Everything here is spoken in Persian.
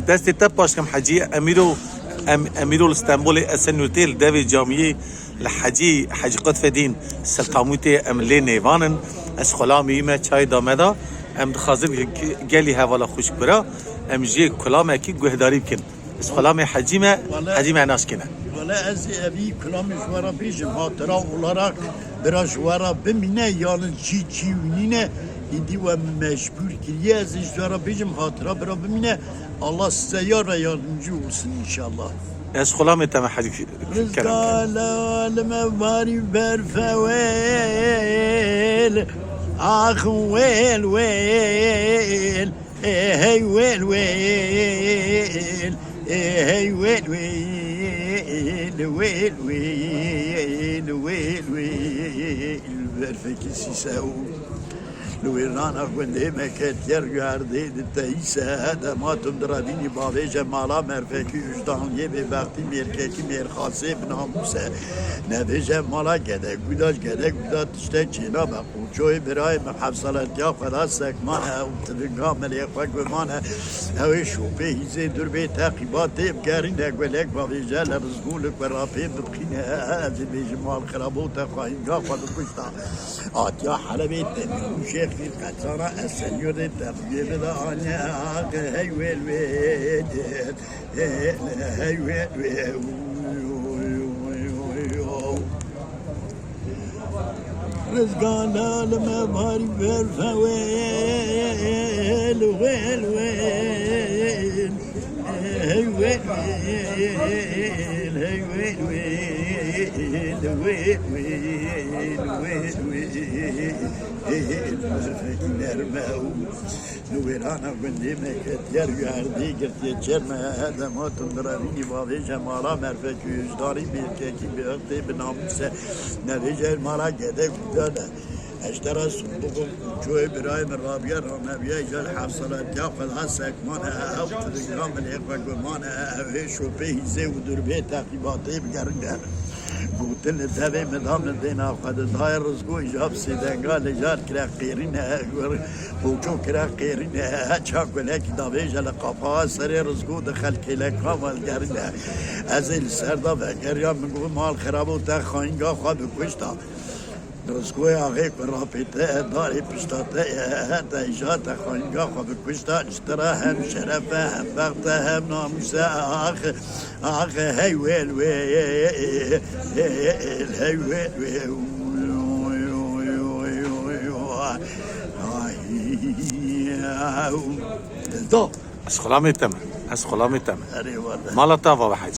دست تباش كم حجي أميرو الاسطنبول السنوتيل دافي جامعي لحجي حجي قطف دين سلطاموتي أملي نيفانن اسخلامي ما چای دامدا ام دخازم گلی حوالا خوش برا ام جي كلامه كي گهداري بكن اسخلامي حجي ما ناش کنه ولا از ابي كلام جوارا بيجم هاترا olarak biraz جوارا بمينه يعني چي ونينه İdi ve meşgul kiriye az jwara bejim hatıra bera bimine Allah size yardımcı olsun inşallah. اسخلامي تم حجي رزقال المباري برفويل اخ ويل ويل هي ويل ويل هي ويل ويل ويل ويل ويل ويل برفكي سيساو لویران اخونده مکت گرده تایسه دماتم درابینی باویج مالا مرفکی اجدانیه به وقتی مرکتی مرخاصه بناموسه نویج مالا گده گوداش گده گوداش تشته چینا با قوچوی برای محفظالت یا خدا سکمانه و تبنگا ملیق و گمانه اوی شوپه هیزه در به تقیبات بگرینه گولک باویجه لرزگولک و رافه ببخینه از بیجمال خرابوت خواهینگا خواهد کشتا آتیا حلبه تمیوشه في قطرة السنيور التقدير ضانيا هاي ويل ويل هاي ويل ويل رزقنا لما باري بالفويل ويل ويل هاي ويل ويل هاي ويل ويل ويل ويل ويل نرماو نويرانا قندي مكت يرغاردي قرتي جرما هذا ما تندراني باوي جمالا مرفك وجداري بيركي بيرتي بناموسه نريجه مالا گده گداده اشترى صندوق جوي برايم الرابية الرمابية جل حفصلت ياخذ هالسكمانة او تلقام الاخوة قمانة او شوفيه زي ودربيه تقيباتي بقرنقر بوتن تبي مدام الدين أخذ ظاهر رزقو جاب سيدنقال لجال كلا قيرين وشو كلا قيرين هاتشاك ولك دابيج لقفا سري رزقو دخل كلا كامل قرين أزل سردا فكر من قبل مال خرابو تخاينقا خاب كشتا رزقو آخي كرابيته داري بشتاته هاتا إجاتا خاينقا خاب كشتا اشترا هم شرفه هم بغته هم ناموسه آخ هاي ويل ويل هاي ويل ويل اسخلامي تم مالا تافا بحج